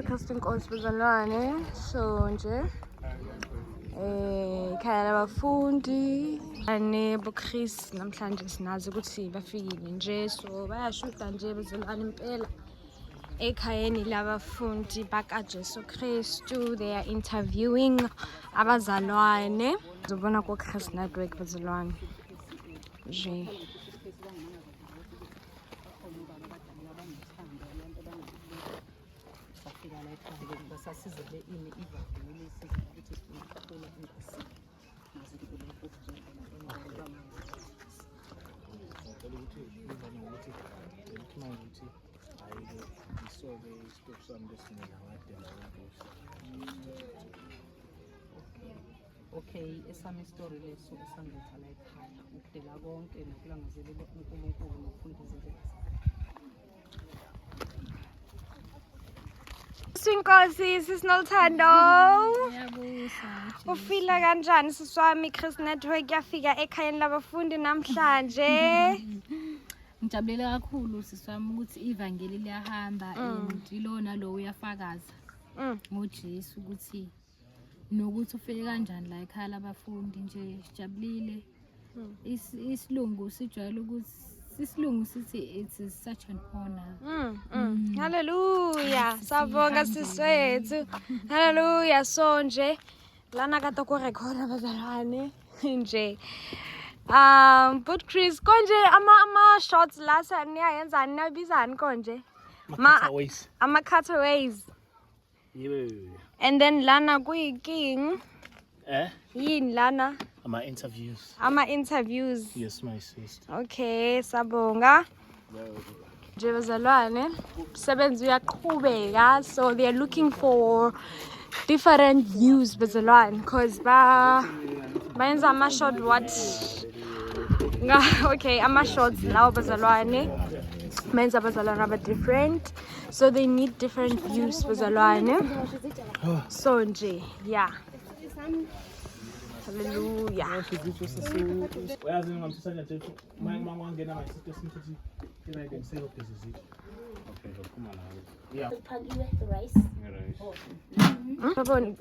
Casting course bezalwane so nje khaya labafundi anebo Chris namhlanje sinazi ukuthi bafikile nje so bayashuda nje bezalwane impela ekhayeni labafundi baka Jesu Kristu. They are interviewing abazalwane uzobona ku Chris Network bezalwane nje. Okay, esami story leso esangetha la ekhaya ukudela konke nokulangazelela uNkulunkulu nokufundisa Inkosi sisinothando. Ufila kanjani siswami Chris Network yafika ekhayeni labafundi namhlanje? Ngijabulele kakhulu siswami ukuthi ivangeli liyahamba and ilona lo uyafakaza ngoJesu ukuthi nokuthi ufike kanjani la ekhaya labafundi nje sijabulile. Isilungu sijwayele ukuthi isilungu sithi it is such an honor. Hallelujah. Sabonga siswethu. Hallelujah. So nje lana kade ku record abazalwane nje. But Chris konje ama shots la saniyayenza niyabizani konje? Ama cutaways. Yeah. And then lana kuyiking. Yini lana? Ama interviews. Ama interviews. Yes, my sister. Okay, sabonga. Nje bazalwane sebenzi uyaqhubeka, so they are looking for different views bazalwane because bayenza ama short what okay ama shorts lawo bazalwane menza bazalwane aba different, so they need different views bazalwane. So nje yeah. Hallelujah.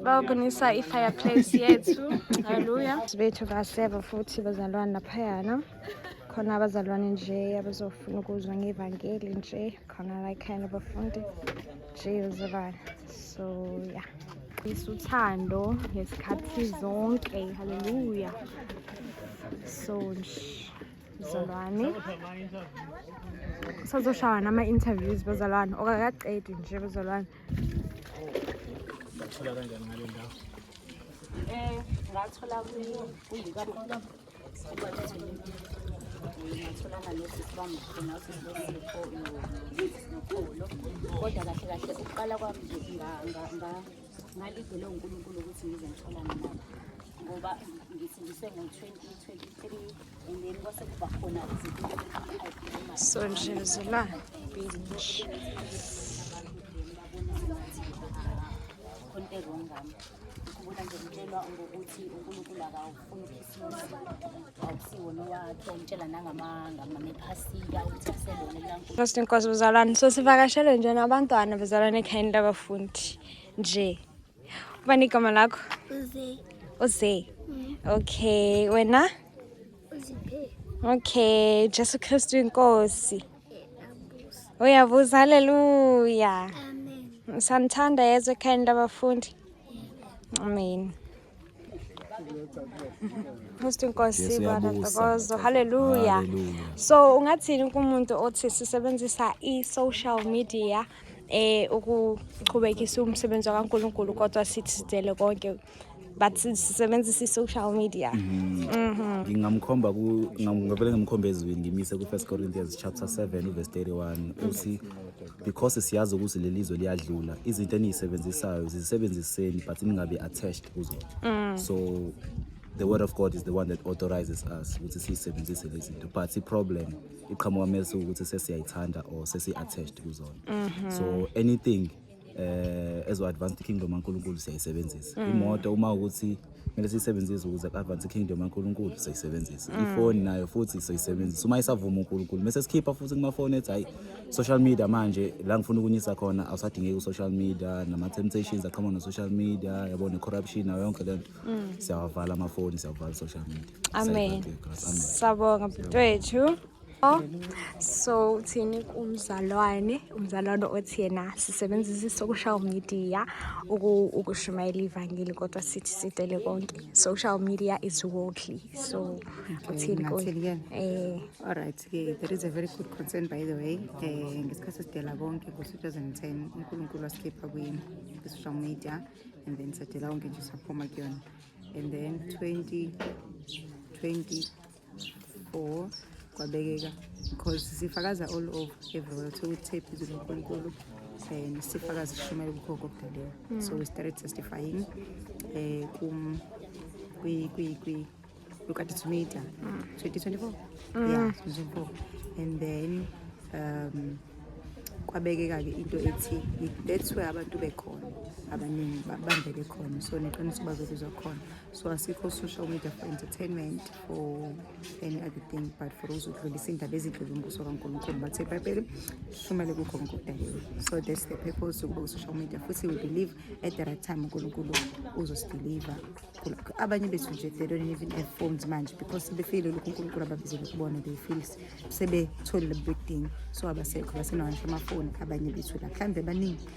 Babonisa i-fireplace yethu. Hallelujah. Sibethu kaseva futhi bazalwane laphayana. Khona abazalwane nje abazofuna ukuzwa ngevangeli nje khona la ekhaya abafundi nje bazalwane. So yeah. Isuthando ngesikhathi zonke. Hallelujah. So bazalwane sazoshaya nama interviews bazalwane okakaqedi nje bazalwane. ngathola kuyikaphi ngatholana nesibambe khona sisipho nokholo kodwa kahle kahle ukuqala kwami ngalidele uNkulunkulu ukuthi ngize ngitholane nabo ngoba ngisindise ngo-2023 and then kwase kuba khona izinto So nje bazalwane binge konke ngami ukubona nje ngitshelwa ngokuthi uNkulunkulu akawufuni uKhisimusi awusiwo nowakhe umtshela nangamaphasika ukuthi aselona lankulu. First inkosi bazalwane so sivakashele nje nabantwana bazalwane ekhayeni labafundi nje. Ubani igama lakho? Uze. Okay, wena? Uziphe. Okay, Jesu Kristu inkosi. Uyavuza, hallelujah. Amen. Santhanda yezwe ekhayeni labafundi. Amen. Kristu inkosi barakozo. Hallelujah. So ungathini kumuntu othi sisebenzisa i-social media ukuqhubekisa umsebenzi kaNkulunkulu kodwa sithi sidele konke but sisebenzisa i-social media? Ngingamkhomba ngavele ngimkhombe ezweni ngimise ku 1 Corinthians chapter 7 verse 31 uthi because siyazi ukuthi lelizwe liyadlula izinto enisebenzisayo zisebenziseni but ningabe attached kuzo. So the word of God is the one that authorizes us ukuthi sisebenzise lezi zinto but i-problem iqhamuka mase ukuthi sesiyayithanda or sesi attached kuzona. So anything ezo-advance kingdom kaNkulunkulu siyayisebenzisa. Imoto uma ukuthi kumele siyisebenzise ukuze ku-advance kingdom kaNkulunkulu siyayisebenzisa. Ifoni nayo futhi siyayisebenzisa uma isavuma uNkulunkulu. Mase sikhipha futhi kumafoni ethi hayi social media manje la ngifuna ukunyisa khona awusadingeki u-social media nama-temptations aqhamuka no-social media yabo ne-corruption nayo yonke lento siyawavala amafoni siyawavala social media. Amen. Amen. Sabonga mfethu. So thini umzalwane othi yena sisebenzisa social media ukushumayela ivangeli kodwa sithi sidele konke. Social media is worldly. So uthini Alright, there is a very good concern by the way. Ngesikhathi sidela konke ngo-2010 uNkulunkulu wasikhipha kwi-social media and then sadela konke nje saphuma kuyona. And then 2024 kwabekeka because sifakaza all over everywhere so we tape izwi loNkulunkulu and sifakaza ukushumela ubukhokho obudaleyo. So we started testifying look at it media 2024 yeah 2024 and then kwabekeka ke into ethi that's where abantu bekhona abaningi babambele khona so neqiniso bazokuzwa khona so asikho social media for entertainment for any other thing but for ukudlulisa indaba ezidlula umbuso kaNkulunkulu bathe iBhayibheli shumele kukho ngokudaleyo so that's the purpose of social media futhi we believe at the right time uNkulunkulu uzosdeliver abanye bethu nje they don't even have phones manje because they feel lokhu uNkulunkulu ababizele kubona they feel sebetholile big thing so abasekho basenawo amafoni abanye bethu la mhlambe baningi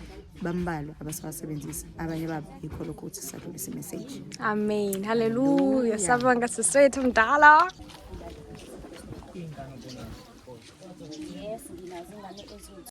bambalwa abasebenzisa abanye babo yikho lokho ukuthi sadlulisa message. Amen. Hallelujah. Sabonga siswethu mdala. Yes, nginazo ingane